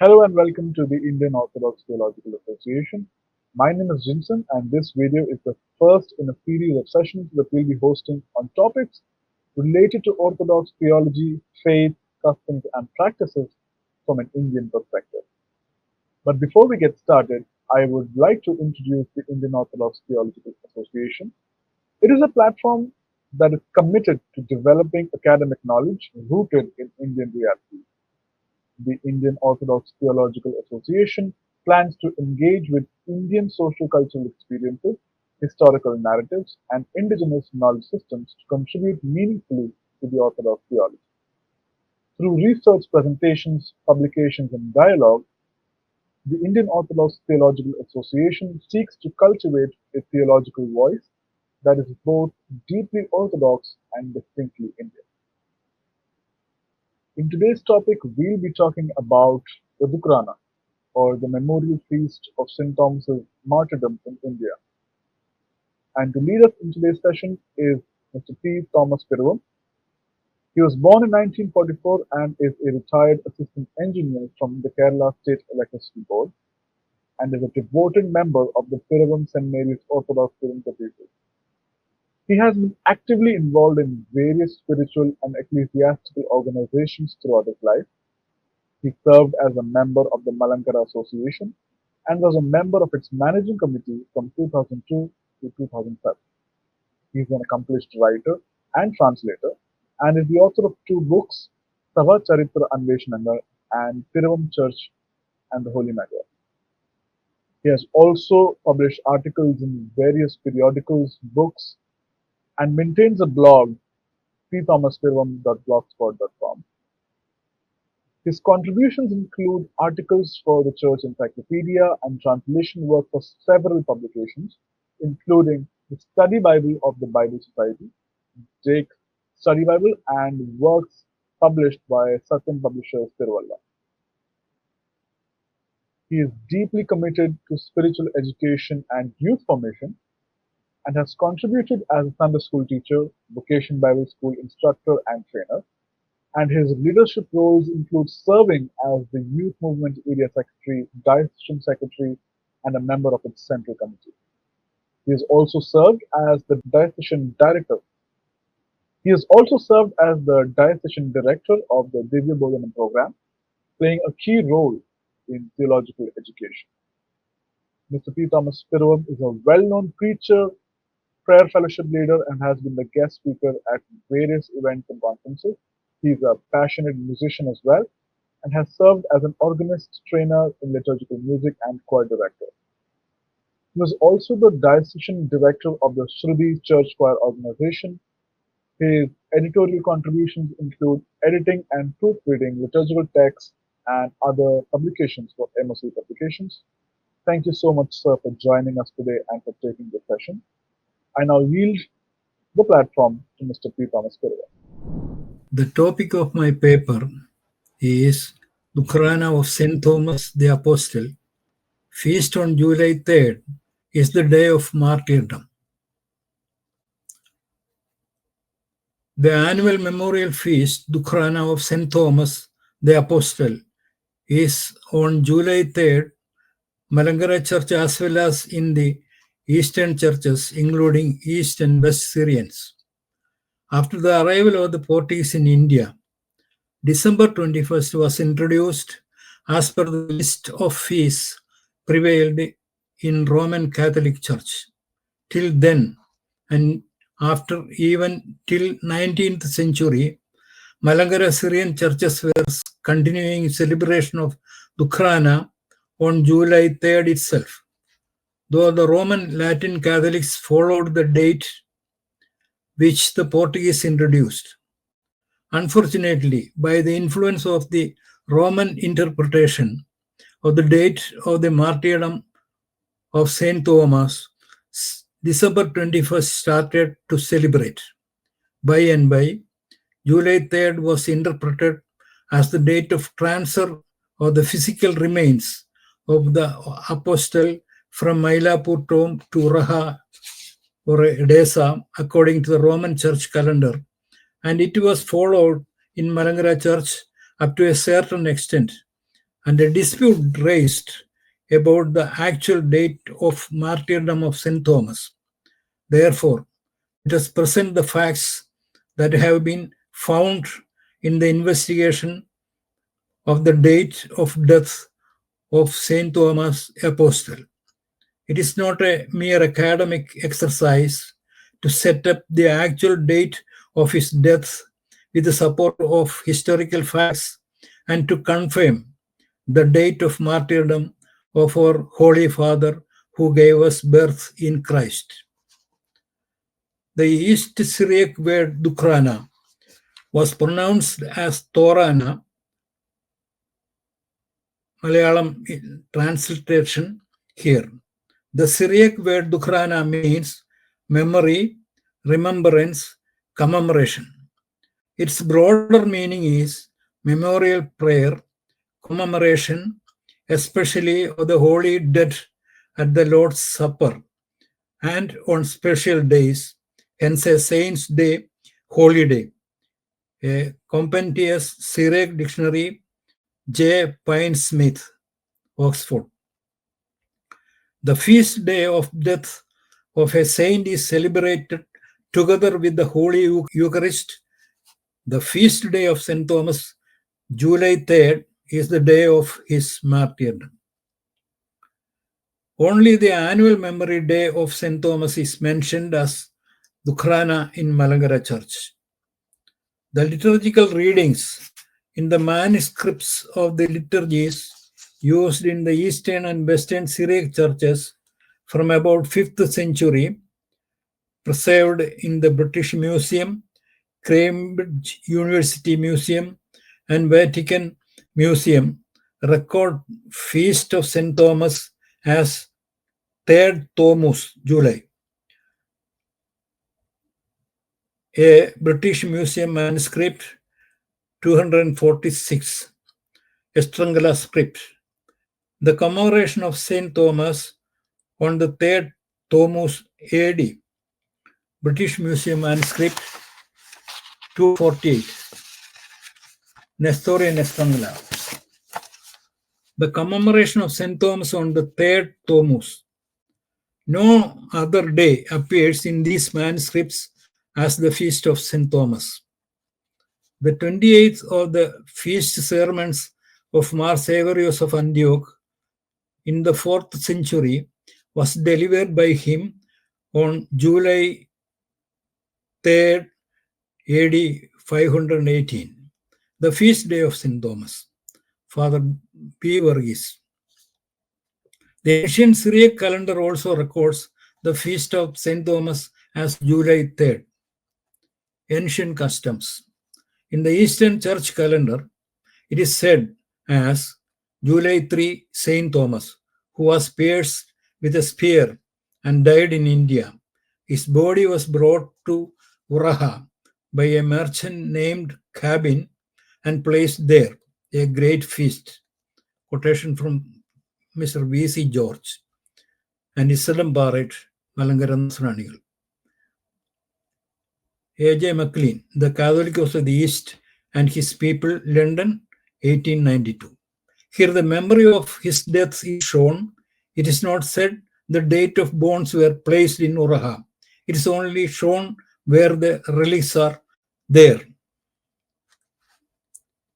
Hello and welcome to the Indian Orthodox Theological Association. My name is Jinson and this video is the first in a series of sessions that we'll be hosting on topics related to Orthodox theology, faith, customs and practices from an Indian perspective. But before we get started, I would like to introduce the Indian Orthodox Theological Association. It is a platform that is committed to developing academic knowledge rooted in Indian reality. The Indian Orthodox Theological Association plans to engage with Indian socio-cultural experiences, historical narratives, and indigenous knowledge systems to contribute meaningfully to the Orthodox theology. Through research, presentations, publications, and dialogue, the Indian Orthodox Theological Association seeks to cultivate a theological voice that is both deeply Orthodox and distinctly Indian. In today's topic, we'll be talking about the Dukhrana, or the memorial feast of St. Thomas's martyrdom in India. And to lead us in today's session is Mr. P. Thomas Piravom. He was born in 1944 and is a retired assistant engineer from the Kerala State Electricity Board and is a devoted member of the Piravom St. Mary's Orthodox Student Cathedral. He has been actively involved in various spiritual and ecclesiastical organizations throughout his life. He served as a member of the Malankara Association and was a member of its managing committee from 2002 to 2007. He is an accomplished writer and translator and is the author of two books, Sava Charitra Anveshananga and Piravam Church and the Holy Mother. He has also published articles in various periodicals, books, and maintains a blog, pthomaspiravam.blogspot.com. His contributions include articles for the Church Encyclopedia and translation work for several publications, including the Study Bible of the Bible Society, Jake's Study Bible, and works published by Satyam Publishers, Tiruvalla. He is deeply committed to spiritual education and youth formation and has contributed as a Sunday school teacher, Vocation Bible School instructor and trainer. And his leadership roles include serving as the Youth Movement Area Secretary, Diocesan Secretary, and a member of its Central Committee. He has also served as the Diocesan Director. He has also served as the Diocesan Director of the Divya Bodhanam program, playing a key role in theological education. Mr. P. Thomas Piravam is a well-known preacher, prayer fellowship leader, and has been the guest speaker at various events and conferences. He is a passionate musician as well and has served as an organist, trainer in liturgical music, and choir director. He was also the diocesan director of the Shruti Church Choir organization. His editorial contributions include editing and proofreading liturgical texts and other publications for MOC publications. Thank you so much, sir, for joining us today and for taking the session. I now yield the platform to Mr. P. Thomas Piravam. The topic of my paper is Dukhrana of St. Thomas the Apostle. Feast on July 3rd is the day of martyrdom. The annual memorial feast, Dukhrana of St. Thomas the Apostle, is on July 3rd, Malankara Church as well as in the Eastern churches, including East and West Syrians. After the arrival of the Portuguese in India, December 21st was introduced as per the list of feasts prevailed in Roman Catholic Church. Till then, and after even till 19th century, Malankara Syrian churches were continuing celebration of Dukhrana on July 3rd itself, though the Roman Latin Catholics followed the date which the Portuguese introduced. Unfortunately, by the influence of the Roman interpretation of the date of the martyrdom of St. Thomas, December 21st started to celebrate. By and by, July 3rd was interpreted as the date of transfer of the physical remains of the apostle from Mylapore tomb to Raha or Edessa according to the Roman church calendar, and it was followed in Malankara Church up to a certain extent. and a dispute raised about the actual date of martyrdom of St. Thomas. Therefore, let us present the facts that have been found in the investigation of the date of death of St. Thomas Apostle. It is not a mere academic exercise to set up the actual date of his death with the support of historical facts and to confirm the date of martyrdom of our Holy Father who gave us birth in Christ. The East Syriac word Dukhrana was pronounced as Torana, Malayalam transliteration here. The Syriac word Dukhrana means memory, remembrance, commemoration. Its broader meaning is memorial prayer, commemoration, especially of the holy dead at the Lord's Supper and on special days, hence a Saint's Day, Holy Day. A compendious Syriac dictionary, J. Pine Smith, Oxford. The feast day of death of a saint is celebrated together with the Holy Eucharist. The feast day of St. Thomas, July 3rd, is the day of his martyrdom. Only the annual memory day of St. Thomas is mentioned as Dukhrana in Malankara Church. The liturgical readings in the manuscripts of the liturgies used in the Eastern and Western Syriac churches from about 5th century, preserved in the British Museum, Cambridge University Museum, and Vatican Museum, record Feast of St. Thomas as 3rd Thomas, July. A British Museum manuscript 246, Estrangala script. The commemoration of St. Thomas on the 3rd Thomas AD, British Museum manuscript 248, Nestorian Estrangala. The commemoration of St. Thomas on the 3rd Thomas. No other day appears in these manuscripts as the feast of St. Thomas. The 28th of the feast sermons of Mar Saverius of Antioch in the 4th century was delivered by him on July 3rd AD 518, the feast day of St. Thomas. Father P. Verghese. The ancient Syriac calendar also records the feast of St. Thomas as July 3rd. Ancient customs. In the Eastern Church calendar, it is said as July 3, St. Thomas, who was pierced with a spear and died in India. His body was brought to Uraha by a merchant named Cabin and placed there, a great feast. Quotation from Mr. V.C. George and Islam Barrett, Malankara Nasranigal. A.J. MacLean, The Catholicos of the East and His People, London, 1892. Here the memory of his death is shown. It is not said the date of bones were placed in Uraha. It is only shown where the relics are there.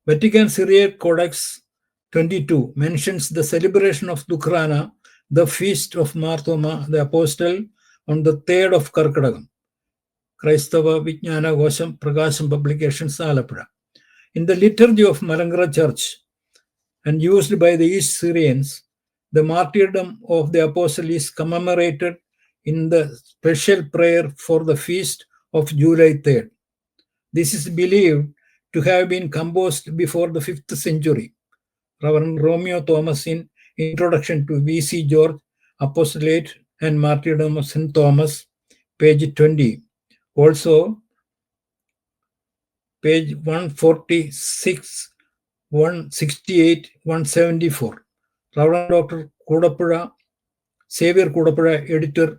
Vatican Syriac Codex 22 mentions the celebration of Dukhrana, the feast of Marthoma the Apostle, on the 3rd of Karkadagam. Kraistava Vijnana Gosham Prakasham Publications, Alapura. In the liturgy of Malankara Church and used by the East Syrians, the martyrdom of the Apostle is commemorated in the special prayer for the feast of July 3rd. This is believed to have been composed before the 5th century. Reverend Romeo Thomas in Introduction to V.C. George, Apostolate and Martyrdom of St. Thomas, page 20. Also, page 146, 168, 174. Reverend Dr. Kodapura, Xavier Kodapura, editor,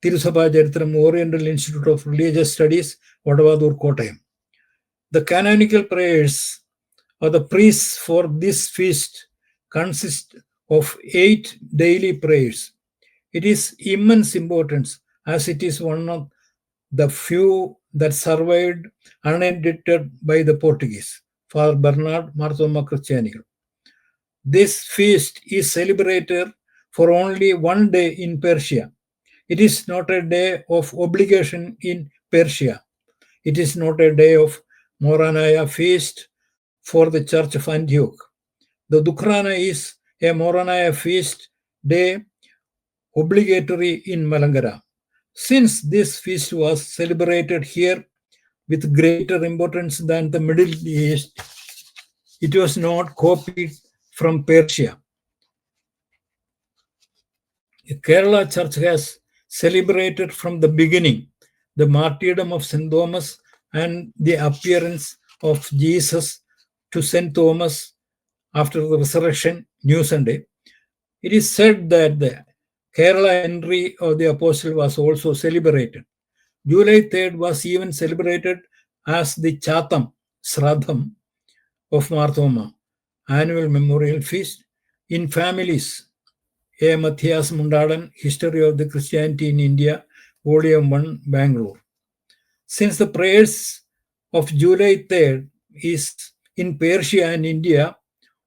Tirusabha Charitram, Oriental Institute of Religious Studies, Vadavadur, Kottayam. The canonical prayers of the priests for this feast consists of 8 daily prayers. It is immense importance as it is one of the few that survived unedited by the Portuguese, Father Bernard Marthoma Christianical. This feast is celebrated for only one day in Persia. It is not a day of obligation in Persia. It is not a day of Moranaya feast for the Church of Antioch. The Dukhrana is a Moranaya feast day obligatory in Malangara. Since this feast was celebrated here with greater importance than the Middle East, it was not copied from Persia. The Kerala Church has celebrated from the beginning the martyrdom of St. Thomas and the appearance of Jesus to St. Thomas after the resurrection, New Sunday. It is said that the Kerala entry of the apostle was also celebrated. July 3rd was even celebrated as the Chatham, Sradham of Marthoma, annual memorial feast in families. A. Matthias Mundadan, History of the Christianity in India, Volume 1, Bangalore. Since the prayers of July 3rd is in Persia and India,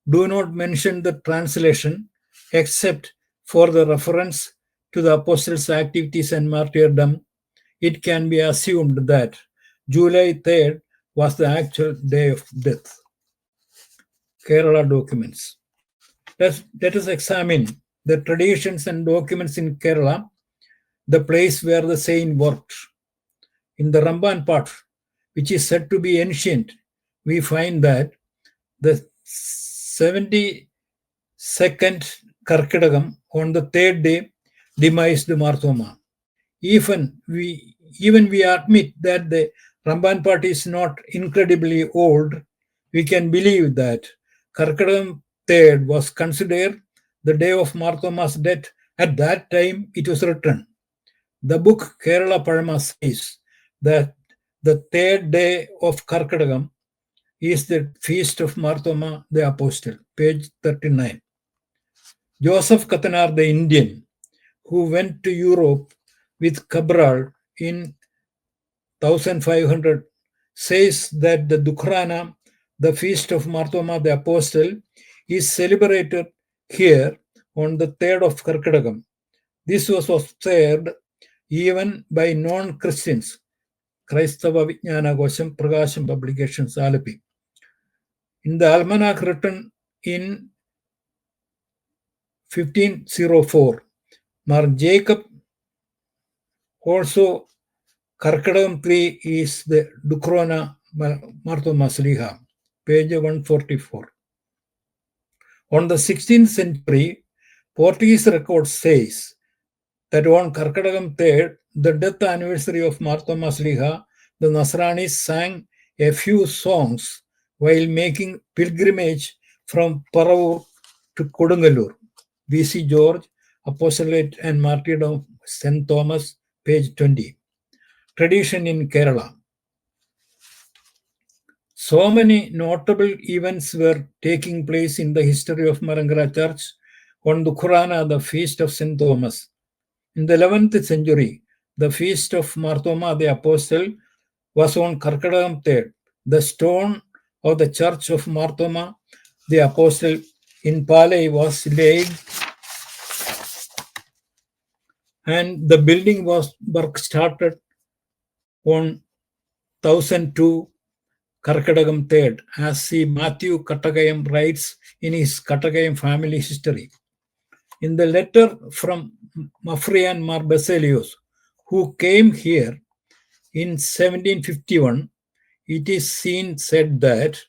do not mention the translation except for the reference to the apostles' activities and martyrdom, it can be assumed that July 3rd was the actual day of death. Kerala documents. Let us examine the traditions and documents in Kerala, the place where the saint worked. In the Ramban part, which is said to be ancient, we find that the 72nd Karkidagam on the third day demised Marthoma. Even we admit that the Ramban part is not incredibly old, we can believe that Karkidagam third was considered the day of Marthoma's death. At that time, it was written. The book Kerala Parama says that the third day of Karkidagam is the feast of Marthoma the Apostle, page 39. Joseph Katanar the Indian, who went to Europe with Cabral in 1500, says that the Dukhrana, the feast of Marthoma the Apostle, is celebrated here on the 3rd of Karkidagam. This was observed even by non-Christians. Kraistava Vijnana Kosham Prakasham Publications, Alapi. In the almanac written in 1504, Mar Jacob also Karkidagam 3 is the Dukhrana Marthoma Sliha, page 144. On the 16th century, Portuguese record says that on Karkidagam 3rd, the death anniversary of Marthoma Sliha, the Nasranis sang a few songs while making pilgrimage from Piravom to Kodungalur. B.C. George, Apostolate and Martyrdom of St. Thomas, page 20. Tradition in Kerala. So many notable events were taking place in the history of Malankara Church on Dukhrana, the feast of St. Thomas. In the 11th century, the feast of Marthoma the Apostle was on Karkidagam 3rd. The stone of the church of Marthoma the Apostle in Palai was laid and the building work started on 1002 Karkidagam 3rd, as C. Matthew Kattakayam writes in his Kattakayam family history. In the letter from Mafrian Mar Baselius, who came here in 1751, it is said that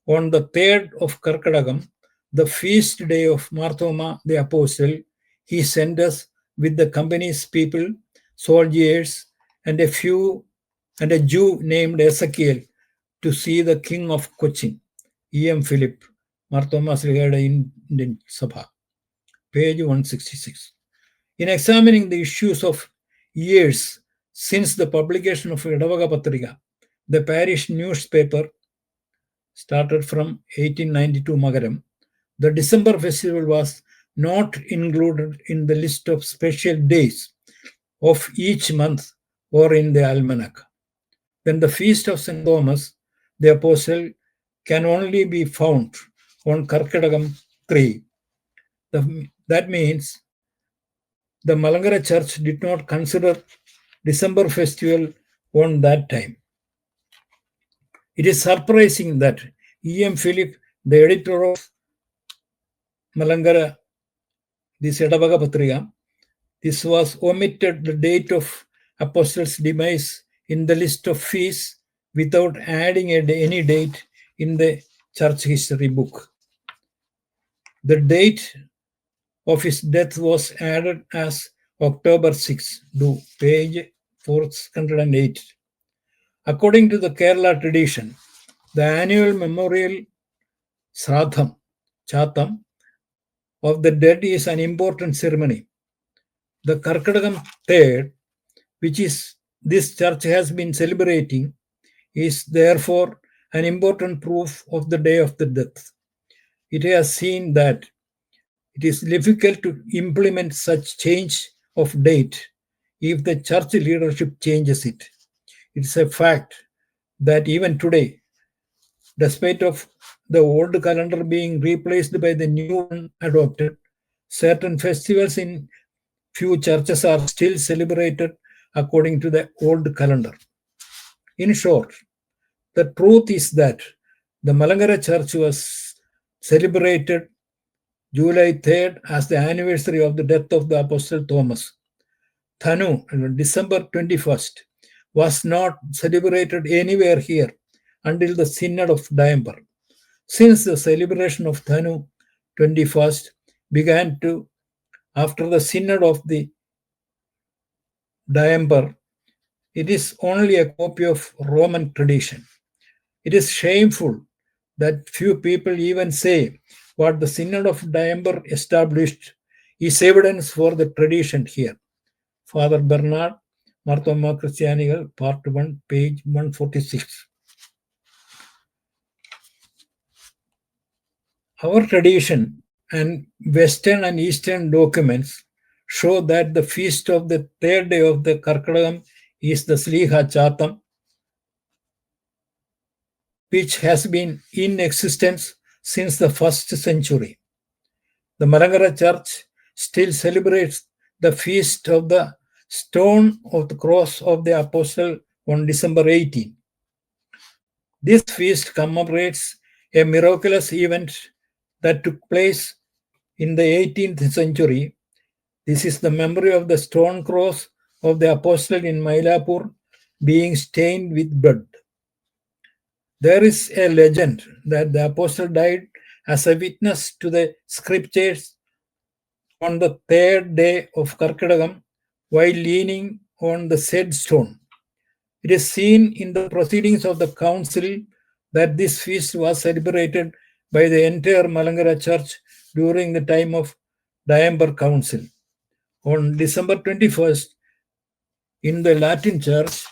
on the 3rd of Karkidagam, the feast day of Marthoma the Apostle, he sent us with the company's people, soldiers, and a Jew named Ezekiel to see the king of Cochin, E.M. Philip, Marthoma Srihada Indian Sabha, page 166. In examining the issues of years since the publication of Idavaga Patrika, the parish newspaper started from 1892 Magaram, The December festival was not included in the list of special days of each month or in the almanac. Then the feast of St. Thomas the Apostle can only be found on Karkadagam 3. That means the Malangara Church did not consider December festival on that time. It is surprising that E.M. Philip, the editor of Malangara, this Edavaga Patriga, this was omitted the date of Apostle's demise in the list of feasts without adding any date in the church history book. The date of his death was added as October 6, do page 408. According to the Kerala tradition, the annual memorial Sratham, Chatham, of the dead is an important ceremony. The Karkadagam 3rd, which is this church has been celebrating, is therefore an important proof of the day of the death. It has seen that it is difficult to implement such change of date if the church leadership changes it. It's a fact that even today, despite of the old calendar being replaced by the new one adopted, certain festivals in few churches are still celebrated according to the old calendar. In short, the truth is that the Malangara Church was celebrated July 3rd as the anniversary of the death of the Apostle Thomas. Thanu, December 21st, was not celebrated anywhere here until the Synod of Diamber. Since the celebration of Thanu 21st began after the Synod of the Diamber, it is only a copy of Roman tradition. It is shameful that few people even say what the Synod of Diamber established is evidence for the tradition here. Father Bernard, Marthoma Christianical, Part 1, page 146. Our tradition and Western and Eastern documents show that the feast of the 3rd day of the Karkadagam is the Sliha Chatham, which has been in existence since the 1st century. The Malangara Church still celebrates the feast of the stone of the cross of the Apostle on December 18. This feast commemorates a miraculous event that took place in the 18th century. This is the memory of the stone cross of the Apostle in Mylapore being stained with blood. There is a legend that the Apostle died as a witness to the scriptures on the 3rd day of Karkadagam while leaning on the said stone. It is seen in the proceedings of the council that this feast was celebrated by the entire Malangara Church during the time of Diamber Council. On December 21st, in the Latin Church,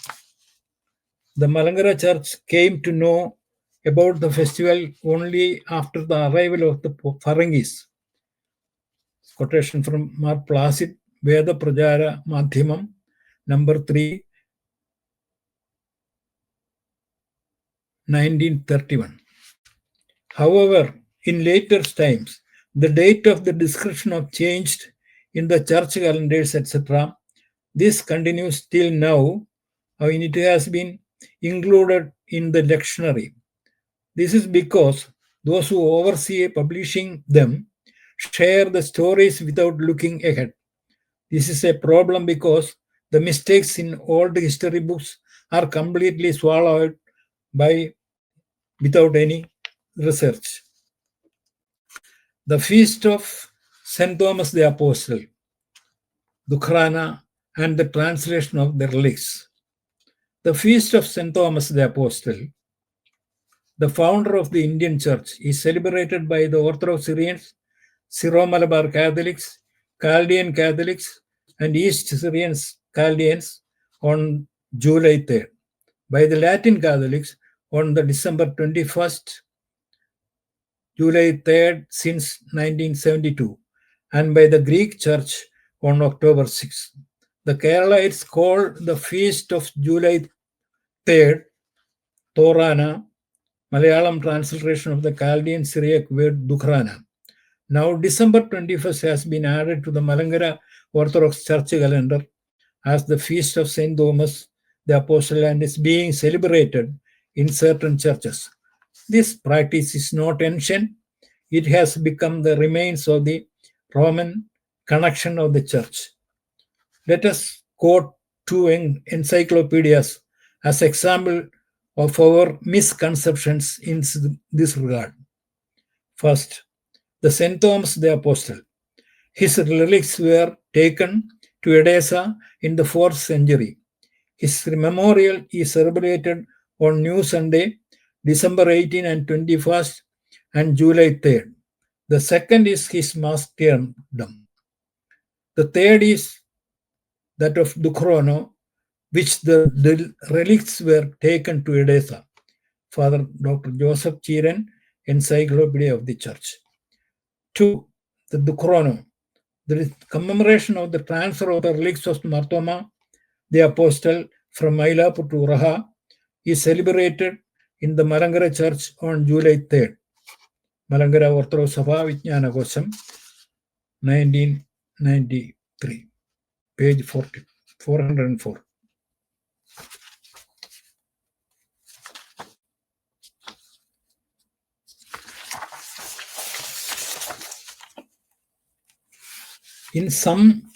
the Malangara Church came to know about the festival only after the arrival of the Farangis. Quotation from Mar Placid, Veda Prajara Madhyamam, number 3, 1931. However, in later times, the date of the description of changed in the church calendars, etc. This continues till now, and it has been included in the lectionary. This is because those who oversee publishing them share the stories without looking ahead. This is a problem because the mistakes in old history books are completely swallowed by without any research. The feast of St. Thomas the Apostle, Dukhrana, and the translation of the relics. The feast of St. Thomas the Apostle, the founder of the Indian Church, is celebrated by the Orthodox Syrians, Syro-Malabar Catholics, Chaldean Catholics, and East Syrian Chaldeans on July 3rd. By the Latin Catholics on the December 21st, July 3rd since 1972, and by the Greek Church on October 6th. The Keralites call the feast of July 3rd Dukhrana, Malayalam transliteration of the Chaldean Syriac word Dukhrana. Now December 21st has been added to the Malankara Orthodox Church calendar as the feast of St. Thomas the Apostle and is being celebrated in certain churches. This practice is not ancient. It has become the remains of the Roman connection of the church. Let us quote two encyclopedias as example of our misconceptions in this regard. First, the St. Thomas the Apostle. His relics were taken to Edessa in the 4th century. His memorial is celebrated on New Sunday, December 18 and 21st, and July 3rd. The second is his martyrdom. The third is that of Dukhrana, which the relics were taken to Edessa. Father Dr. Joseph Chiran, Encyclopedia of the Church. 2. The Dukhrana, the commemoration of the transfer of the relics of Marthoma, the Apostle, from Mylapore to Raha, is celebrated in the Malankara Church on July 3rd. Malankara Orthodox Sabha Vijnana Kosham, 1993, page 404. In some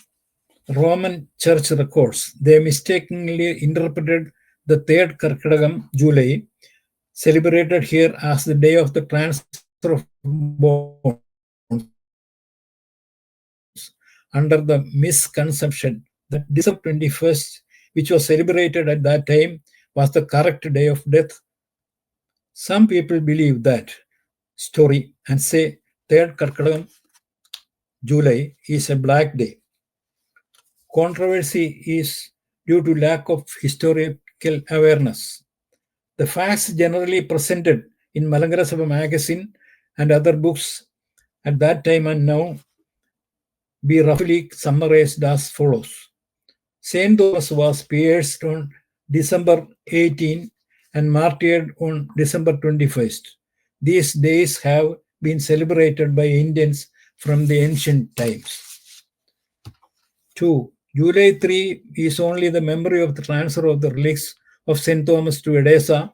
Roman church records, they mistakenly interpreted the third Karkadagam, July, celebrated here as the day of the transfer of bonds, under the misconception that December 21st, which was celebrated at that time, was the correct day of death. Some people believe that story and say third Karkadagam, July, is a black day. Controversy is due to lack of historical awareness. The facts generally presented in Malankara Sabha magazine and other books at that time and now be roughly summarized as follows. St. Thomas was pierced on December 18 and martyred on December 21st. These days have been celebrated by Indians from the ancient times. 2. July 3 is only the memory of the transfer of the relics of St. Thomas to Edessa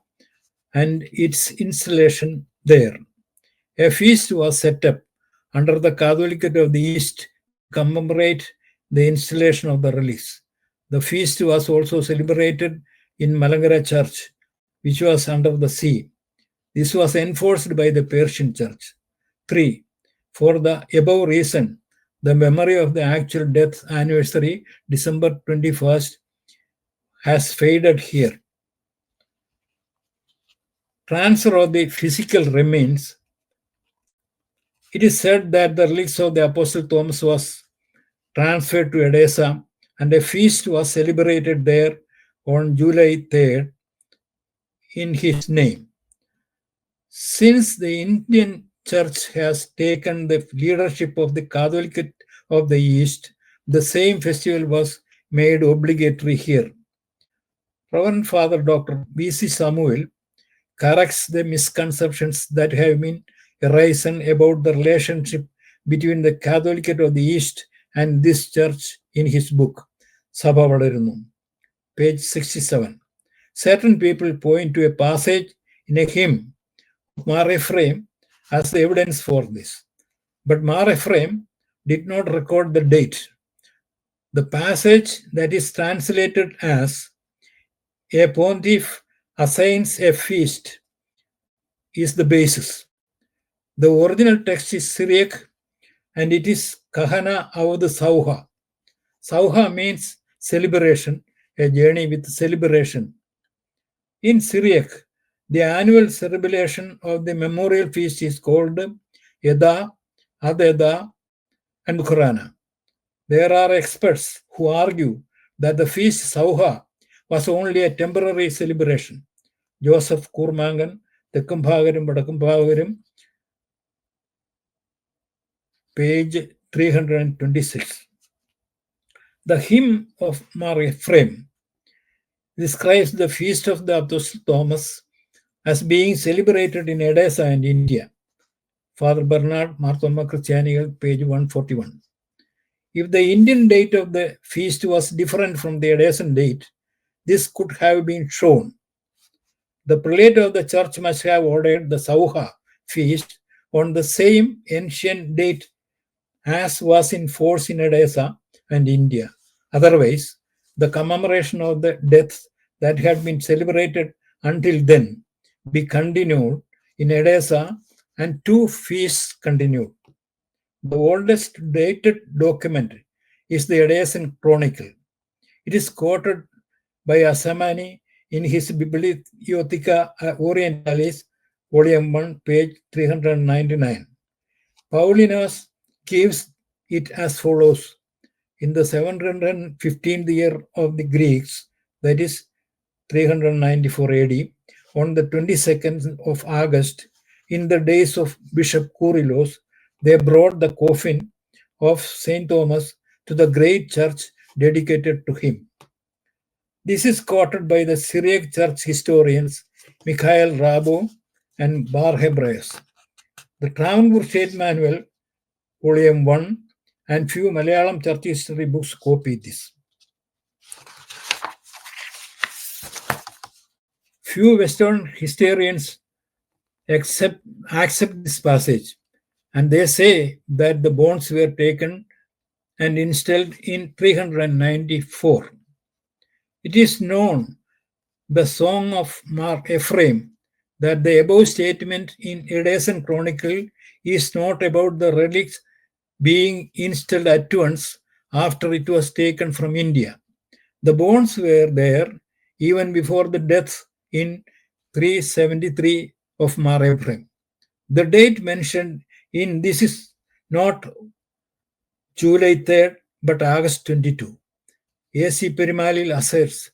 and its installation there. A feast was set up under the Catholicate of the East to commemorate the installation of the relics. The feast was also celebrated in Malankara Church, which was under the sea. This was enforced by the Persian Church. 3. For the above reason, the memory of the actual death anniversary, December 21st, has faded here. Transfer of the physical remains. It is said that the relics of the Apostle Thomas was transferred to Edessa and a feast was celebrated there on July 3rd in his name. Since the Indian Church has taken the leadership of the Catholicate of the East, the same festival was made obligatory here. Reverend Father Dr. B.C. Samuel corrects the misconceptions that have been arisen about the relationship between the Catholicate of the East and this church in his book, Sabha Valarunnu, page 67. Certain people point to a passage in a hymn of Mar Ephraim as the evidence for this. But Mar Ephraim did not record the date. The passage that is translated as a pontiff assigns a feast is the basis. The original text is Syriac and it is Kahana Avad Sauha. Sauha means celebration, a journey with celebration. In Syriac, the annual celebration of the memorial feast is called Eda, Adeda, and Dukhrana. There are experts who argue that the feast Sauha was only a temporary celebration. Joseph Kurmangan, Tekkumbhagarum, Vadakkumbhagarum, page 326. The hymn of Mar Ephraim describes the feast of the Apostle Thomas as being celebrated in Edessa and India. Father Bernard, Marthoma Christianical, page 141. If the Indian date of the feast was different from the Edessan date, this could have been shown. The prelate of the church must have ordered the Sauha feast on the same ancient date as was in force in Edessa and India. Otherwise, the commemoration of the deaths that had been celebrated until then be continued in Edessa and two feasts continued. The oldest dated document is the Edessan Chronicle. It is quoted by Asamani in his Bibliotheca Orientalis, Volume 1, page 399. Paulinus gives it as follows. In the 715th year of the Greeks, that is 394 AD, on the 22nd of August, in the days of Bishop Kyrillos, they brought the coffin of St. Thomas to the great church dedicated to him. This is quoted by the Syriac church historians Mikhail Rabo and Bar Hebraeus. The Travancore State Manual, Volume 1, and few Malayalam church history books copy this. Few Western historians accept this passage, and they say that the bones were taken and installed in 394. It is known, the Song of Mar Ephraim, that the above statement in Edessan Chronicle is not about the relics being installed at once after it was taken from India. The bones were there even before the death in 373 of Mar Ephraim. The date mentioned in this is not July 3rd but August 22. A.C. Perimalil asserts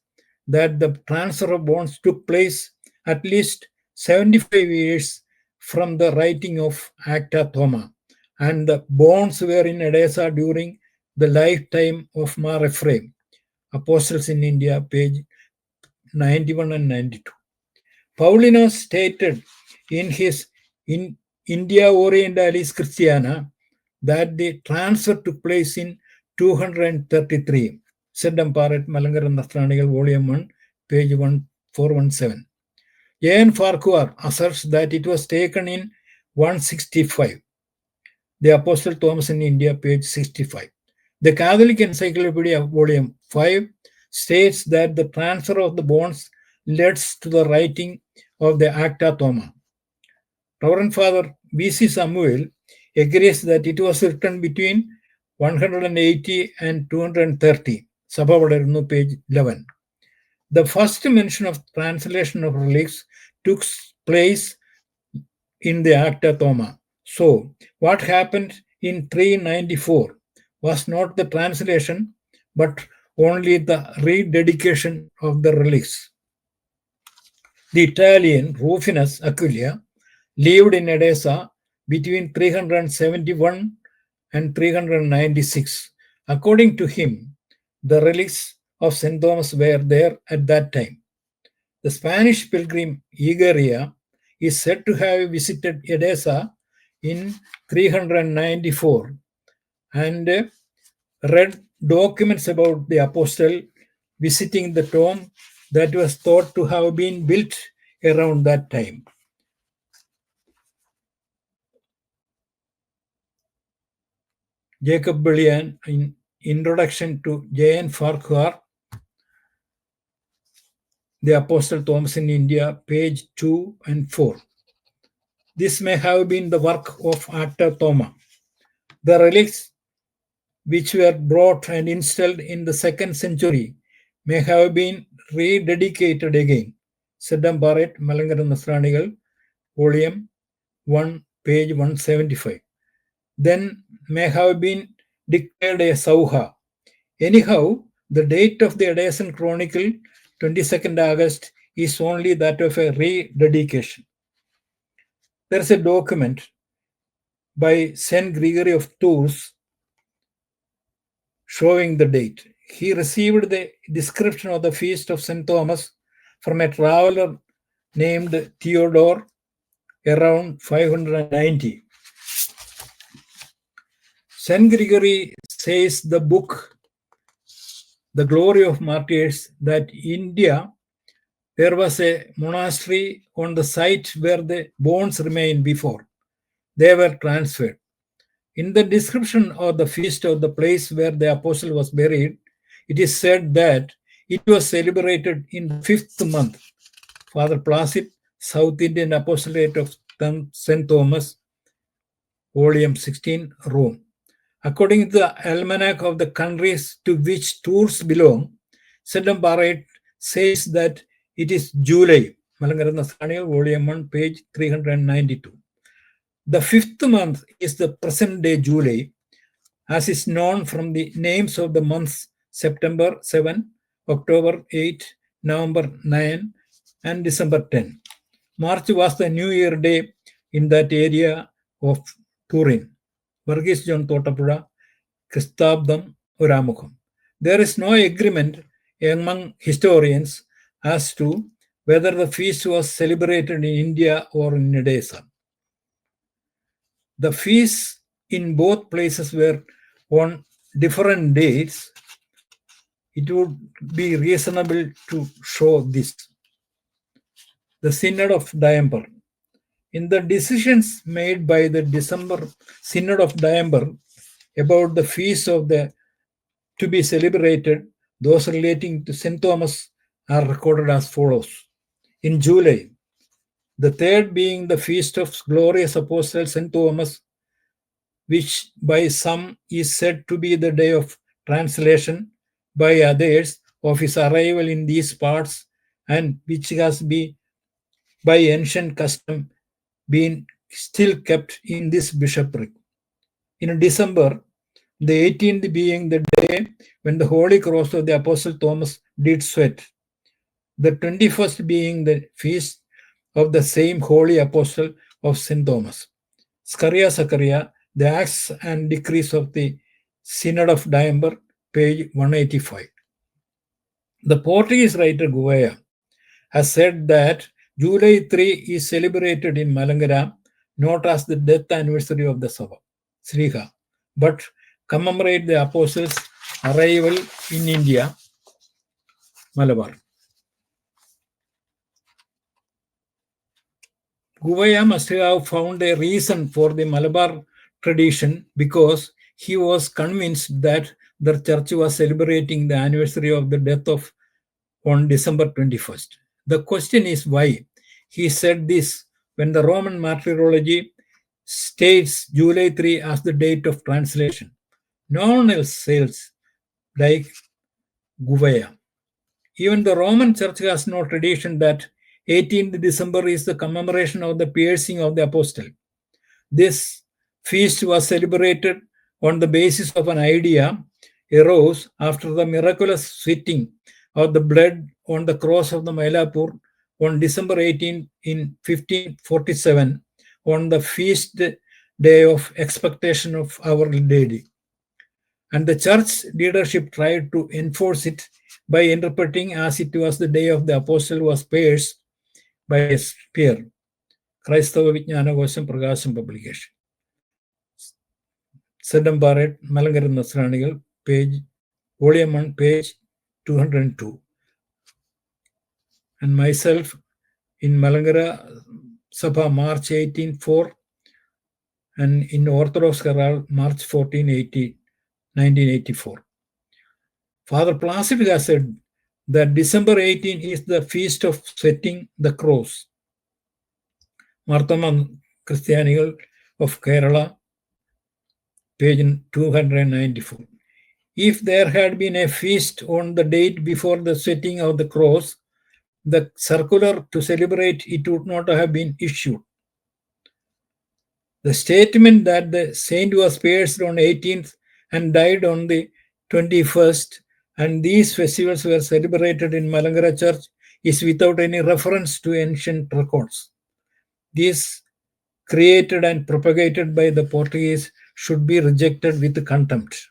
that the transfer of bones took place at least 75 years from the writing of Acta Thoma, and the bones were in Edessa during the lifetime of Mar Ephraim, Apostles in India, page 91 and 92. Paulinus stated in his India Orientalis Christiana that the transfer took place in 233. Sedamparet Malankara Nasranical, Volume 1, page 417. J.N. Farquhar asserts that it was taken in 165. The Apostle Thomas in India, page 65. The Catholic Encyclopedia, Volume 5, states that the transfer of the bones leads to the writing of the Acta Thoma. Reverend Father V.C. Samuel agrees that it was written between 180 and 230. Sabha page 11. The first mention of translation of relics took place in the Acta Thoma. So, what happened in 394 was not the translation, but only the rededication of the relics. The Italian Rufinus Aquilia lived in Edessa between 371 and 396. According to him, the relics of St. Thomas were there at that time. The Spanish pilgrim Egeria is said to have visited Edessa in 394 and read documents about the apostle visiting the tomb that was thought to have been built around that time. Jacob Bellian, in Introduction to J.N. Farquhar, The Apostle Thomas in India, page 2 and 4. This may have been the work of Acta Thoma. The relics which were brought and installed in the 2nd century may have been rededicated again. Seddam Barrett, Malankara Nasranigal, Volume 1, page 175. Then may have been declared a Sauha. Anyhow, the date of the Edessan Chronicle, 22nd August, is only that of a rededication. There is a document by St. Gregory of Tours showing the date. He received the description of the feast of St. Thomas from a traveler named Theodore around 590. St. Gregory says the book, The Glory of Martyrs, that in India there was a monastery on the site where the bones remained before they were transferred. In the description of the feast of the place where the apostle was buried, it is said that it was celebrated in the 5th month. Father Placid, South Indian Apostolate of St. Thomas, Volume 16, Rome. According to the almanac of the countries to which Tours belong, Sedambaret says that it is July, Malangara Nasrani, Volume 1, page 392. The 5th month is the present day July, as is known from the names of the months September 7, October 8, November 9, and December 10. March was the New Year day in that area of Turin. Varghese John Thottapuzha, Kristabdam Oramukham. There is no agreement among historians as to whether the feast was celebrated in India or in Edessa. The feasts in both places were on different dates. It would be reasonable to show this. The Synod of Diamber. In the decisions made by the December Synod of Diamber about the feasts of the to be celebrated, those relating to St. Thomas are recorded as follows. In July, the 3rd being the feast of glorious apostle St. Thomas, which by some is said to be the day of translation, by others of his arrival in these parts, and which has been by ancient custom been still kept in this bishopric. In December, the 18th being the day when the Holy Cross of the Apostle Thomas did sweat, the 21st being the feast of the same Holy Apostle of St. Thomas. Scaria Zachariah, the Acts and Decrees of the Synod of Diamber, page 185. The Portuguese writer Gouveia has said that July 3 is celebrated in Malangara not as the death anniversary of the Sriha, but commemorate the apostles' arrival in India, Malabar. Gouveia must have found a reason for the Malabar tradition because he was convinced that the church was celebrating the anniversary of the death of on December 21st. The question is why he said this when the Roman martyrology states July 3 as the date of translation. No one else says like Gouveia. Even the Roman Church has no tradition that 18th December is the commemoration of the piercing of the apostle. This feast was celebrated on the basis of an idea arose after the miraculous sweating of the blood on the cross of the Mylapore on December 18 in 1547 on the feast day of expectation of Our Lady. And the church leadership tried to enforce it by interpreting as it was the day of the apostle was pierced by a spear. Christava Vijnanakosham Prakasham publication. Sedambaret, Malangara Nasranigal, page, volume 1, page 202. And myself in Malangara Sabha, March 18, 4, and in Orthodox Herald, March 14, 1984. Father Placid has said that December 18 is the feast of setting the cross. Marthoma Christianical of Kerala, page 294. If there had been a feast on the date before the setting of the cross, the circular to celebrate it would not have been issued. The statement that the saint was pierced on 18th and died on the 21st, and these festivals were celebrated in Malangara Church, is without any reference to ancient records. These created and propagated by the Portuguese should be rejected with contempt.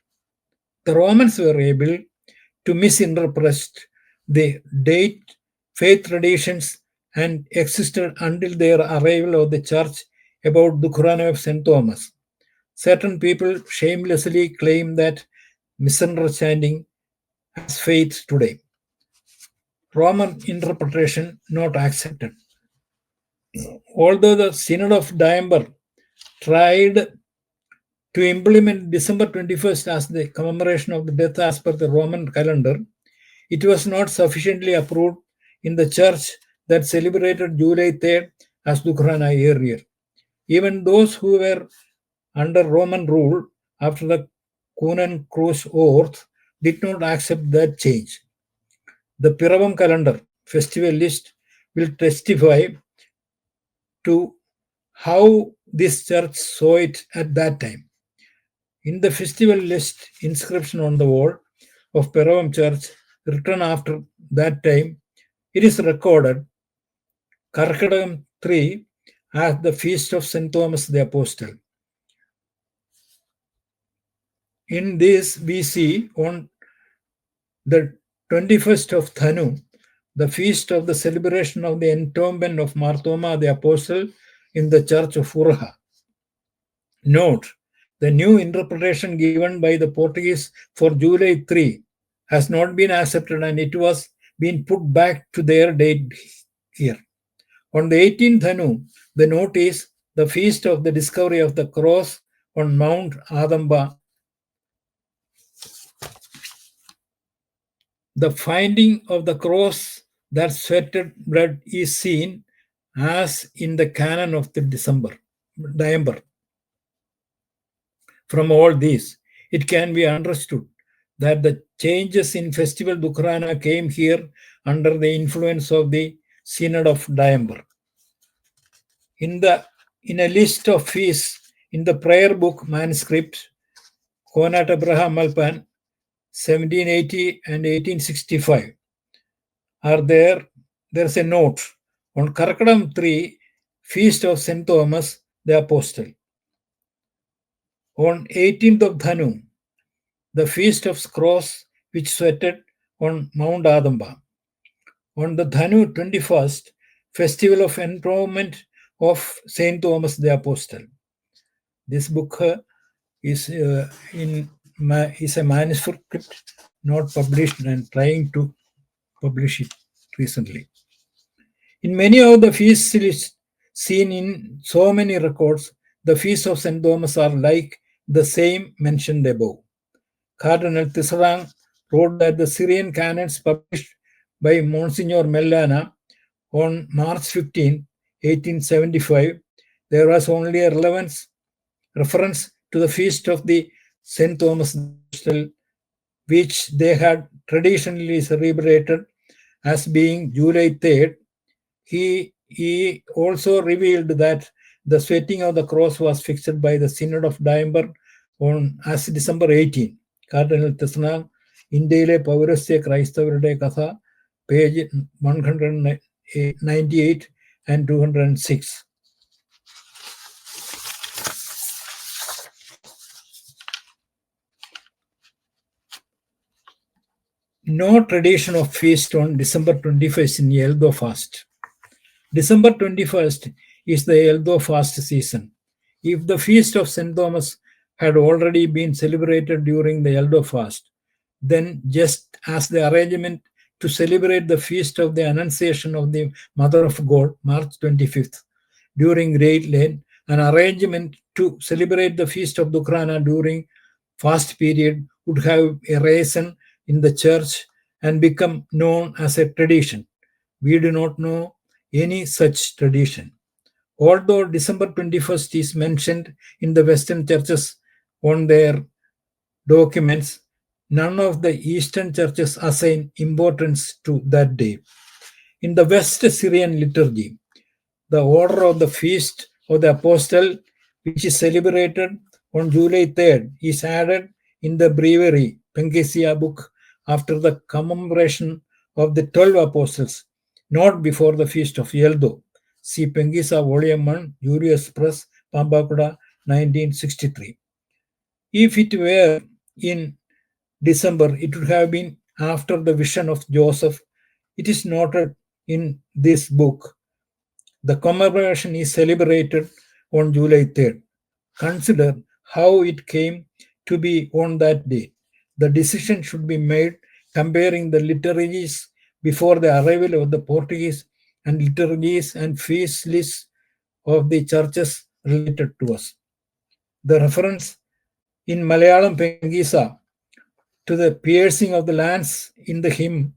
The Romans were able to misinterpret the date, faith traditions, and existed until their arrival of the church about Dukhrana of St. Thomas. Certain people shamelessly claim that misunderstanding as faith today. Roman interpretation not accepted. Although the Synod of Diamber tried to implement December 21st as the commemoration of the death as per the Roman calendar, it was not sufficiently approved in the church that celebrated July 3rd as Dukhrana earlier. Even those who were under Roman rule after the Cunan Cruz oath did not accept that change. The Piravom calendar festival list will testify to how this church saw it at that time. In the festival list inscription on the wall of Piravam church written after that time, it is recorded Karkadam 3 as the feast of St. Thomas the Apostle. In this, we see on the 21st of Thanu, the feast of the celebration of the entombment of Marthoma the Apostle in the church of Urha. Note, the new interpretation given by the Portuguese for July 3 has not been accepted and it was being put back to their date here. On the 18th Thanu, the note is the feast of the discovery of the cross on Mount Adamba. The finding of the cross that sweated blood is seen as in the canon of the Diamber. From all this, it can be understood that the changes in festival Dukhrana came here under the influence of the Synod of Diamber. In a list of feasts in the prayer book manuscript, Konat Abraham Malpan, 1780 and 1865, there's a note on Karkadam 3, Feast of St. Thomas the Apostle. On 18th of Dhanu, the Feast of Cross which sweated on Mount Adamba. On the Dhanu 21st, Festival of Enthronement of St. Thomas the Apostle. This book is a manuscript not published and trying to publish it recently. In many of the feasts seen in so many records, the feasts of St. Thomas are like the same mentioned above. Cardinal Tisserand wrote that the Syrian canons published by Monsignor Mellana on March 15, 1875, there was only a reference to the feast of the St. Thomas the Apostle, which they had traditionally celebrated as being July 3rd. He also revealed that the sweating of the cross was fixed by the Synod of Diamber as December 18. Cardinal Tisserand, ഇന്ത്യയിലെ പൗരസ്ത്യ ക്രൈസ്തവരുടെ കഥ, page 198 and 206. No tradition of feast on December 21st in Eldo fast. December 21st is the Eldo fast season. If the feast of St. Thomas had already been celebrated during the Eldo fast, then just as the arrangement to celebrate the feast of the Annunciation of the Mother of God, March 25th, during Great Lent, an arrangement to celebrate the feast of Dukhrana during fast period would have arisen in the church and become known as a tradition. We do not know any such tradition. Although December 21st is mentioned in the Western churches on their documents, none of the Eastern churches assign importance to that day. In the West Syrian liturgy, the order of the feast of the Apostle, which is celebrated on July 3rd, is added in the breviary Penkesia book after the commemoration of the 12 apostles, not before the feast of Eldo. See Pengisa Volume 1, Julius Press, Pambakuda, 1963. If it were in December, it would have been after the vision of Joseph. It is noted in this book. The commemoration is celebrated on July 3rd. Consider how it came to be on that day. The decision should be made comparing the liturgies before the arrival of the Portuguese and liturgies and feast lists of the churches related to us. The reference in Malayalam Pengisa to the piercing of the lance in the hymn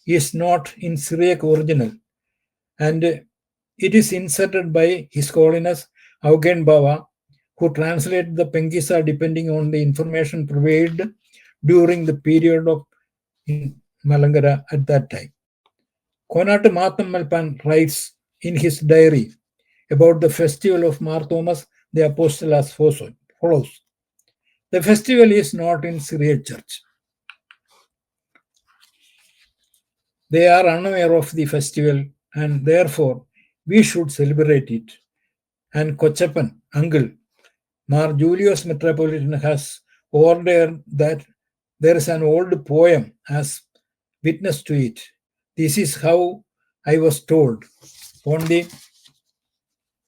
is not in Syriac original, and it is inserted by His Holiness Augen Bava, who translated the Pengisa depending on the information provided during the period of in Malangara at that time. Konatu Matammalpan writes in his diary about the festival of Mar Thomas the Apostle as follows. The festival is not in Syriac Church. They are unaware of the festival and therefore we should celebrate it. And Kochapan, uncle, Mar Julius Metropolitan has ordered that there is an old poem as witness to it. This is how I was told. On the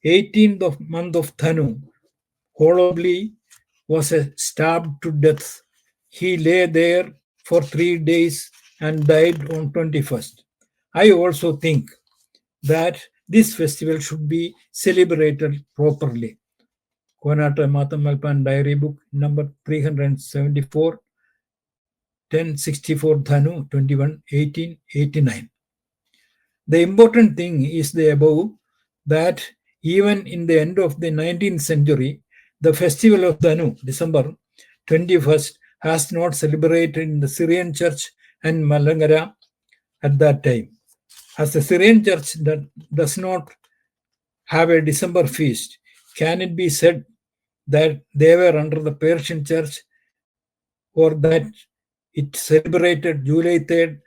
18th of month of Thanu, Holobli was stabbed to death. He lay there for 3 days and died on 21st. I also think that this festival should be celebrated properly. Konata Matamalpan Diary Book number 374, 1064 Dhanu 21, 1889. The important thing is the above that even in the end of the 19th century, the festival of Dhanu, December 21st, has not celebrated in the Syrian church and Malangara at that time. As the Syrian church that does not have a December feast, can it be said that they were under the Persian church or that it celebrated July 3rd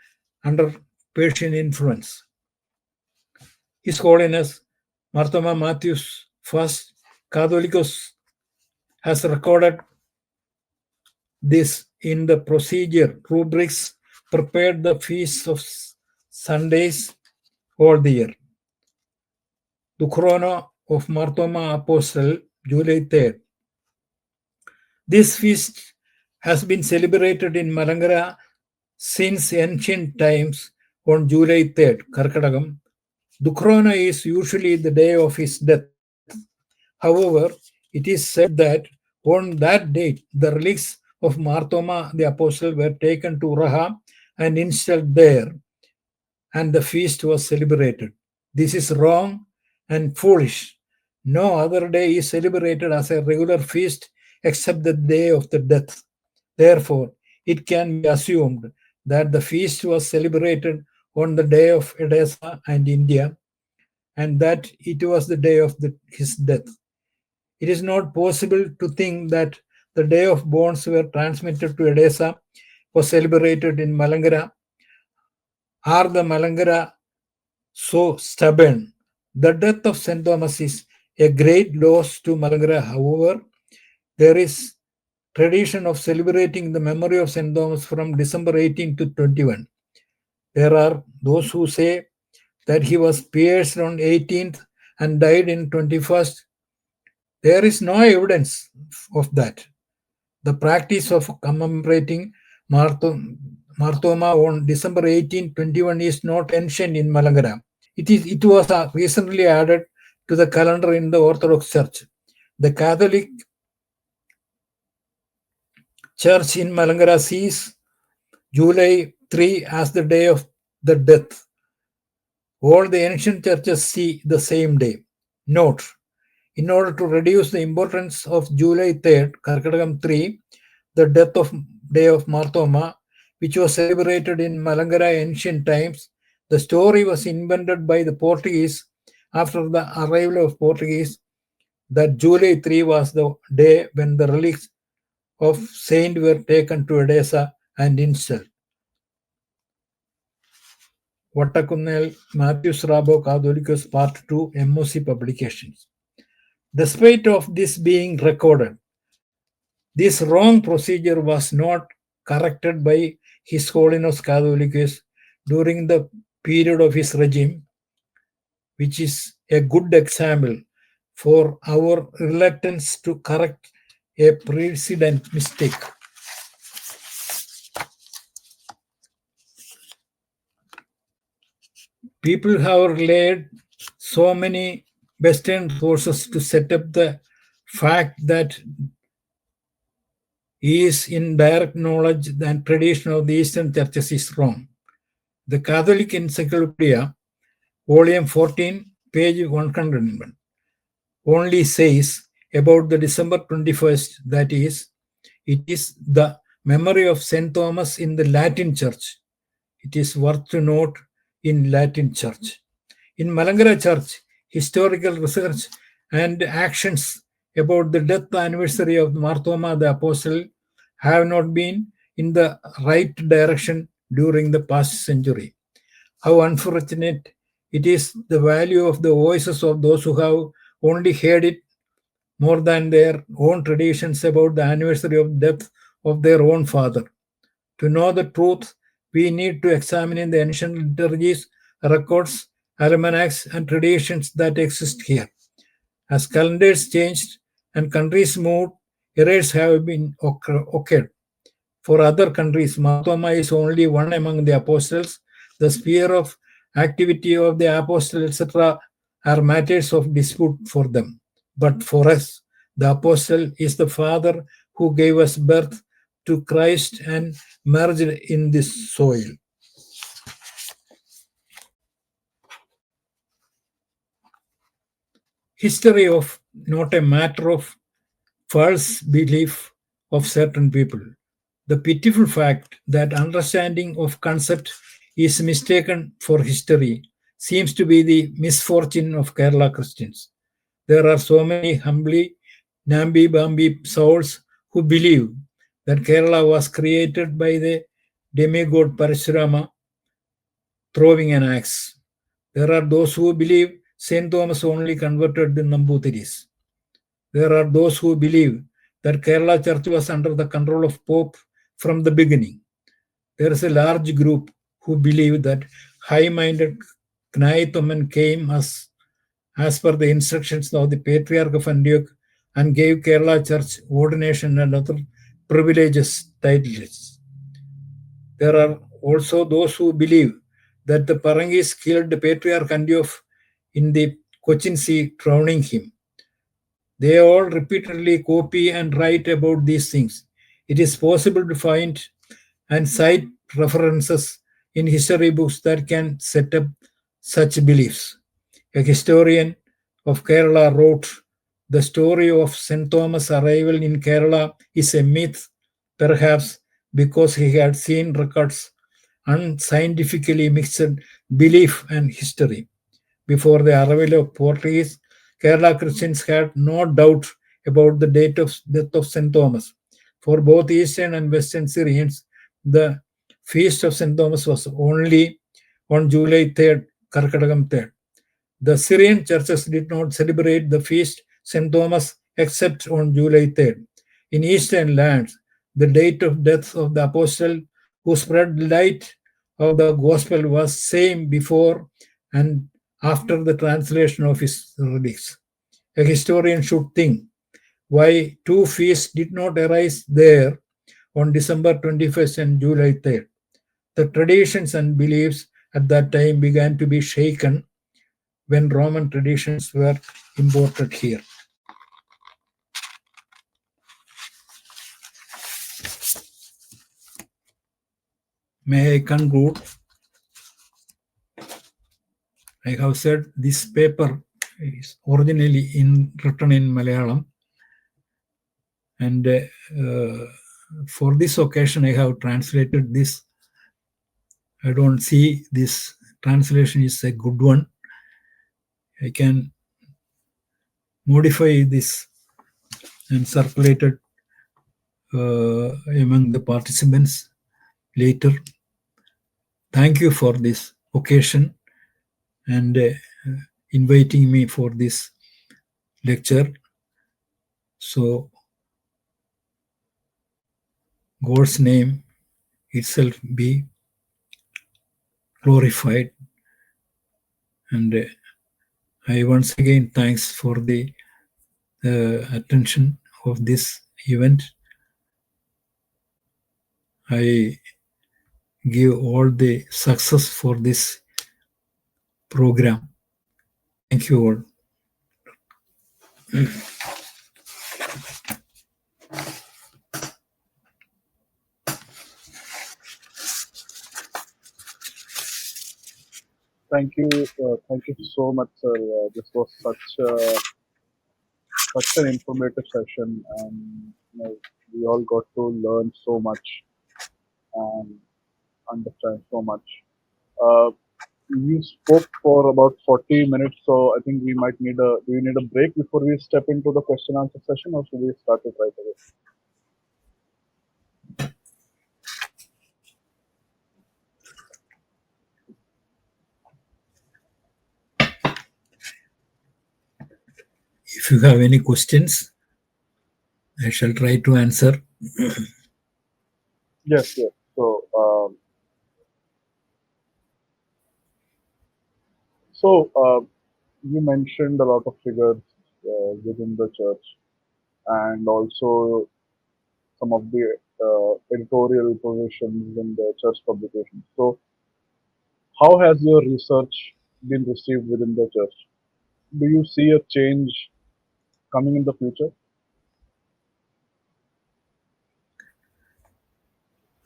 under Persian influence? His Holiness Marthoma Matthews First Catholicos has recorded this in the procedure rubrics prepared the feasts of Sundays all the year. Dukhrana of Marthoma Apostle, July 3rd. This feast has been celebrated in Malangara since ancient times on July 3rd, Karkadagam. Dukhrana is usually the day of his death. However, it is said that on that date, the relics of Marthoma the Apostle were taken to Raha and installed there, and the feast was celebrated. This is wrong and foolish. No other day is celebrated as a regular feast except the day of the death. Therefore, it can be assumed that the feast was celebrated on the day of Edessa and India, and that it was the day of his death. It is not possible to think that the day of bonds were transmitted to Edessa was celebrated in Malangara. Are the Malangara so stubborn? The death of St. Thomas is a great loss to Malangara. However, there is tradition of celebrating the memory of St. Thomas from December 18 to 21. There are those who say that he was pierced on 18th and died in 21st. There is no evidence of that. The practice of commemorating Marthoma on December 18, 21 is not ancient in Malangara. It was recently added to the calendar in the Orthodox Church. The Catholic Church in Malangara sees July 3 as the day of the death. All the ancient churches see the same day. Note, in order to reduce the importance of July 3rd, Karkadagam 3, the death of day of Marthoma, which was celebrated in Malangara ancient times, the story was invented by the Portuguese after the arrival of Portuguese that July 3 was the day when the relics of saint were taken to Edessa and installed. Vattakunnel, Matthews Rabo Catholicus Part 2, MOC Publications. Despite of this being recorded, this wrong procedure was not corrected by His Holiness Catholicus during the period of his regime, which is a good example for our reluctance to correct a precedent mistake. People have relied so many Western sources to set up the fact that is in direct knowledge and tradition of the Eastern churches is wrong. The Catholic Encyclopedia, volume 14, page 101, only says about the December 21st, that is, it is the memory of St. Thomas in the Latin Church. It is worth to note in Latin Church. In Malankara Church, historical research and actions about the death anniversary of Marthoma the Apostle have not been in the right direction during the past century. How unfortunate it is, the value of the voices of those who have only heard it more than their own traditions about the anniversary of death of their own father. To know the truth, we need to examine the ancient liturgies, records, almanacs, and traditions that exist here. As calendars changed and countries moved, errors have been occurred. For other countries, Marthoma is only one among the apostles. The sphere of activity of the apostle, etc., are matters of dispute for them. But for us, the apostle is the father who gave us birth to Christ and merged in this soil. History of not a matter of false belief of certain people. The pitiful fact that understanding of concept is mistaken for history seems to be the misfortune of Kerala Christians. There are so many humbly namby-bamby souls who believe that Kerala was created by the demigod Parashurama throwing an axe. There are those who believe St. Thomas only converted the Nambutiris. There are those who believe that Kerala Church was under the control of Pope from the beginning. There is a large group who believe that high-minded Knayathoman came as per the instructions of the Patriarch of Antioch and gave Kerala Church ordination and other privileges titles. There are also those who believe that the Parangis killed the Patriarch Antioch in the Cochin Sea, drowning him. They all repeatedly copy and write about these things. It is possible to find and cite references in history books that can set up such beliefs. A historian of Kerala wrote, "The story of St. Thomas' arrival in Kerala is a myth, perhaps because he had seen records unscientifically mixed belief and history. Before the arrival of Portuguese, Kerala Christians had no doubt about the date of death of St. Thomas. For both Eastern and Western Syrians, the feast of St. Thomas was only on July 3rd, Karkadakam 3rd. The Syrian churches did not celebrate the feast St. Thomas except on July 3rd. In Eastern lands, the date of death of the apostle who spread light of the gospel was same before and after the translation of his relics. A historian should think why two feasts did not arise there on December 21st and July 3rd. The traditions and beliefs at that time began to be shaken when Roman traditions were imported here. May I conclude? I have said this paper is originally written in Malayalam, and for this occasion I have translated this. I don't see this translation is a good one. I can modify this and circulate it among the participants later. Thank you for this occasion and inviting me for this lecture. So, God's name itself be glorified. And I once again thanks for the attention of this event. I give all the success for this program. Thank you all. Thank you so much, sir. This was such an informative session, and we all got to learn so much and understand so much. Uh, you spoke for about 40 minutes, so I think we might need a. Do you need a break before we step into the question answer session, or should we start it right away? If you have any questions, I shall try to answer. Yes, yes. So, you mentioned a lot of figures within the church, and also some of the editorial positions in the church publications. So, how has your research been received within the church? Do you see a change coming in the future?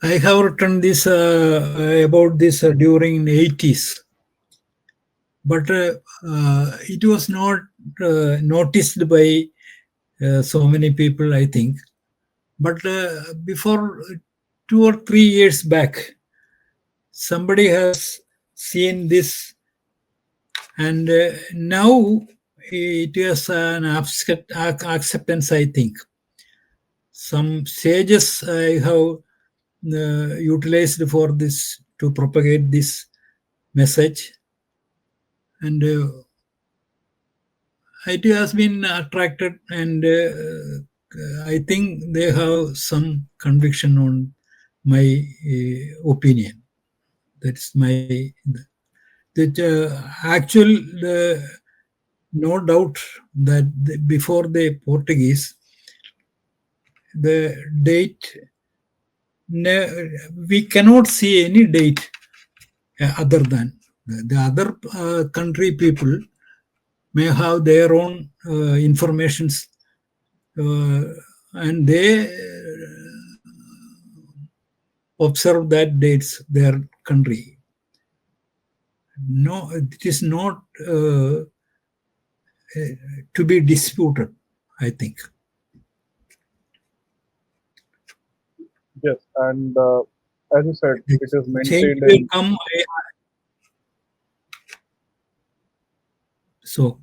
I have written this about this during 80s, but it was not noticed by so many people, I think. But before 2 or 3 years back, somebody has seen this, and now it is an acceptance, I think. Some sages I have utilized for this to propagate this message, and it has been attracted, and I think they have some conviction on my opinion. That's my that actual no doubt that before the Portuguese, the date we cannot see any date other than the other country people may have their own informations, and they observe that dates their country. No, it is not to be disputed, I think. Yes, and as you said, The it is change maintained will in. come. So,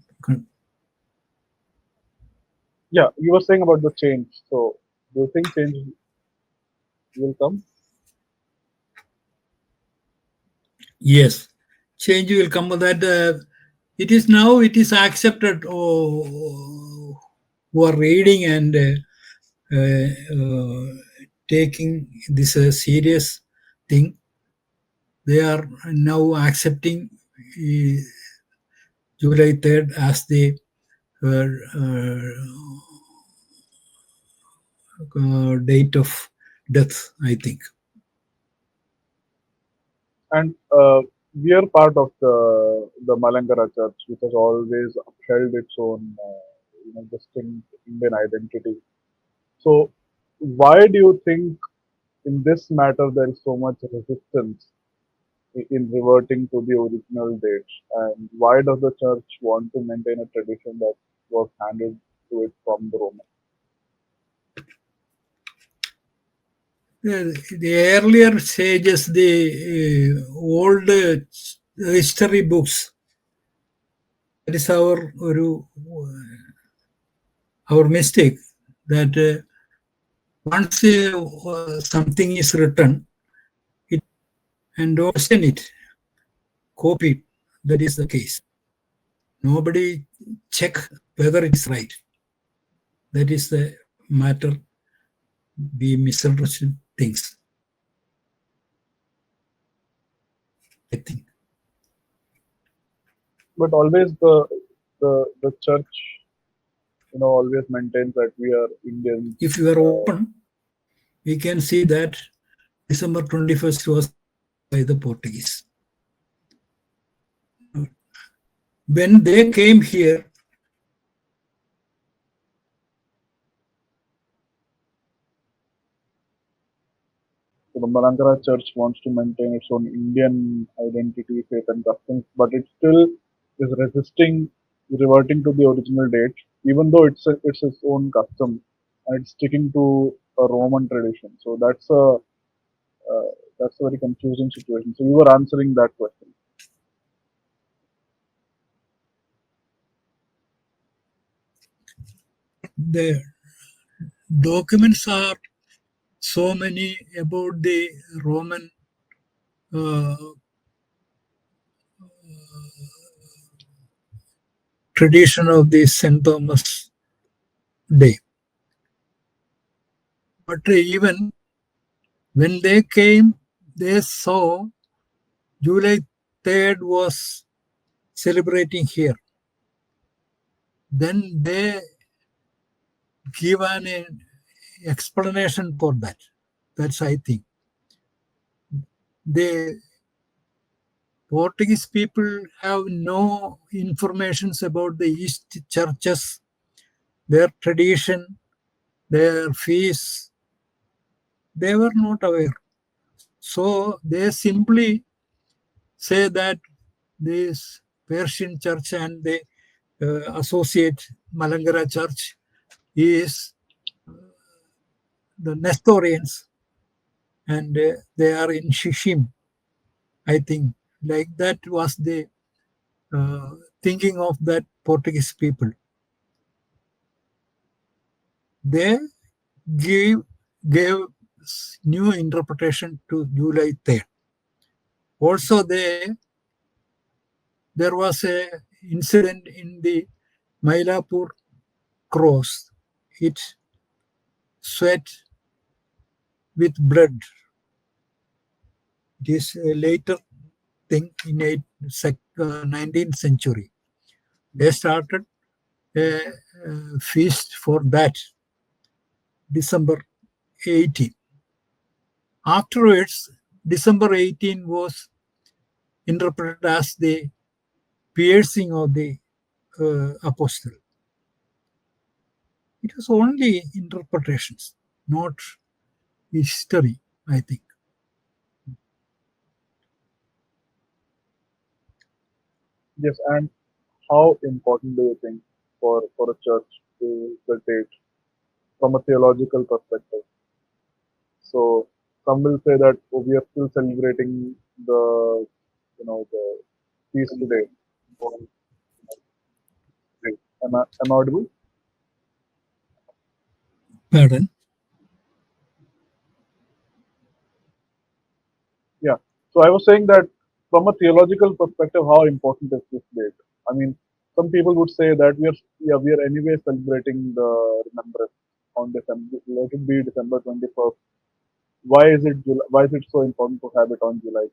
Yeah, you were saying about the change. So, do you think change will come? yes, change will come. That it is now. It is accepted. Who are reading and taking this a serious thing, they are now accepting July 3rd as the uh, date of death, I think. And we are part of the Malankara Church, which has always upheld its own, distinct Indian identity. So, why do you think in this matter there is so much resistance in reverting to the original dates? And why does the church want to maintain a tradition that was handed to it from the Romans? The earlier sages, the old history books, that is our mistake, that once something is written, it and don't question it. copied. That is the case. Nobody check whether it is right. That is the matter. We misunderstood things, I think. But always the church, always maintains that we are Indians. If you are open, we can see that December 21st was by the Portuguese. When they came here, So the Malankara Church wants to maintain its own Indian identity, faith, and customs, but it still is resisting reverting to the original date, even though it's its own custom and it's sticking to a Roman tradition. So that's a very confusing situation. So you were answering that question. the documents are so many about the Roman tradition of the St. Thomas Day. But even when they came, they saw July 3rd was celebrating here. Then they give an explanation for that. That's, I think. The Portuguese people have no informations about the East churches, their tradition, their feasts. They were not aware. So they simply say that this Persian church and the associate Malangara church is the Nestorians, and they are in Shishim, I think. Like that was the thinking of that Portuguese people. They gave new interpretation to July 3rd. Also, there was a incident in the Mylapore cross. It sweat with blood. It is a later thing in 19th century. They started a feast for that, December 18. Afterwards, December 18 was interpreted as the piercing of the apostle. It was only interpretations, not history, I think. Yes, and how important do you think for a church to the date from a theological perspective? So some will say that we are still celebrating the feast today. Am I audible? Pardon? Yeah. So I was saying that from a theological perspective, how important is this date? I mean, some people would say that we are anyway celebrating the remembrance on December. Let it be December 21st. Why is it so important to have it on July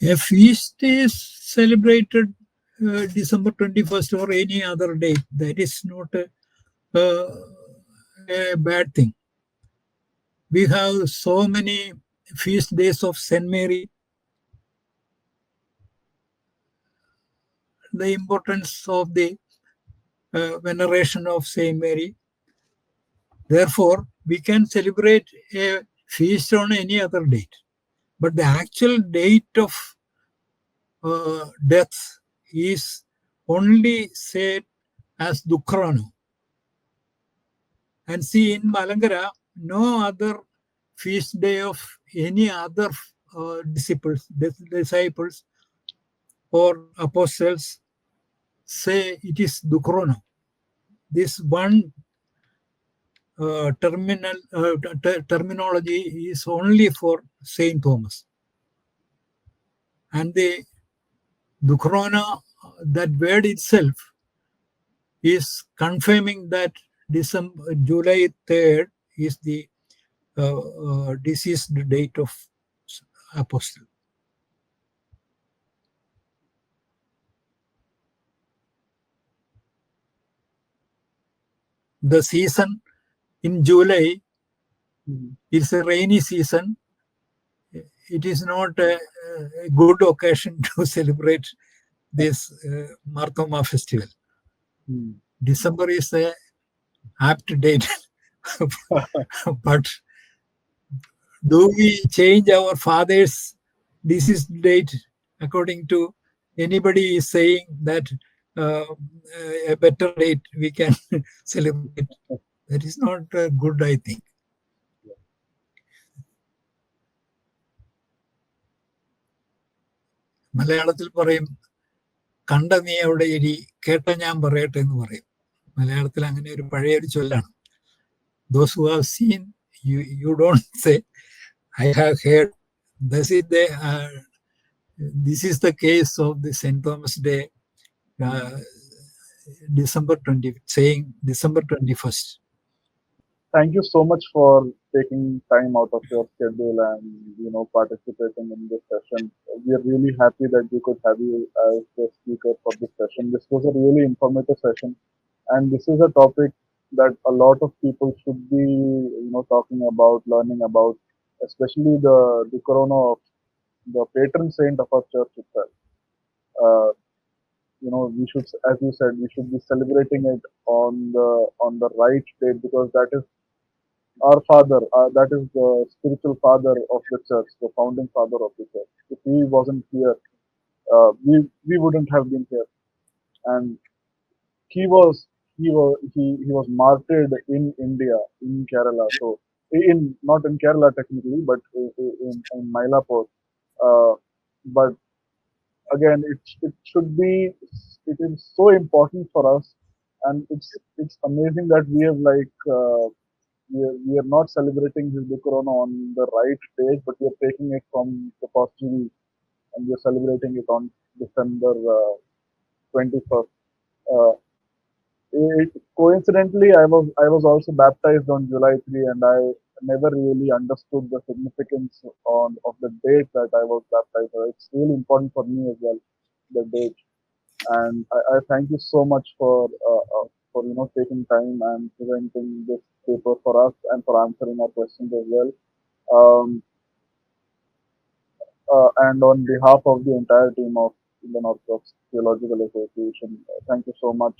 3? A feast is celebrated December 21st or any other date. That is not a bad thing. We have so many feast days of St. Mary. The importance of the veneration of St. Mary. Therefore, we can celebrate a feast on any other date. But the actual date of death is only said as Dukhrana. And see, in Malangara, no other feast day of any other disciples or apostles say it is Dukhrana. This one terminology is only for Saint Thomas. And the Dukhrana, that word itself, is confirming that July 3rd is the deceased date of Apostle. The season in July is a rainy season. It is not a good occasion to celebrate this Marthoma festival. December is a apt date. But do we change our father's deceased date according to anybody is saying that a better date we can celebrate? That is not good, I think. മലയാളത്തിൽ പറയും കണ്ട നീ അവിടെ ഇരി കേട്ട ഞാൻ പറയട്ടെ എന്ന് പറയും. മലയാളത്തിൽ അങ്ങനെ ഒരു പഴയൊരു ചൊല്ലാണ്. Those who have seen, you don't say, I have heard. This is the case of the St. Thomas Day, saying December 21st. Thank you so much for taking time out of your schedule and participating in this session. We are really happy that we could have you as the speaker for this session. This was a really informative session, and this is a topic that a lot of people should be talking about, learning about, especially the Dukhrana of the patron saint of our church itself. We should, as you said, we should be celebrating it on the right date, because that is our father, that is the spiritual father of the church, the founding father of the church. If he wasn't here, we wouldn't have been here. And he was martyred in India, in Kerala. So in not in Kerala technically, but in Mylapore. But again, it should be, it is so important for us, and it's amazing that we have we are not celebrating his Dukhrana on the right date, but we are taking it from the posterior, and we are celebrating it on December 21st. Uh, Coincidentally, I was also baptized on July 3, and I never really understood the significance of the date that I was baptized. It's really important for me as well, the date. And I thank you so much for taking time and presenting this paper for us and for answering our questions as well. Um, and on behalf of the entire team of Indian Orthodox Theological Association, thank you so much.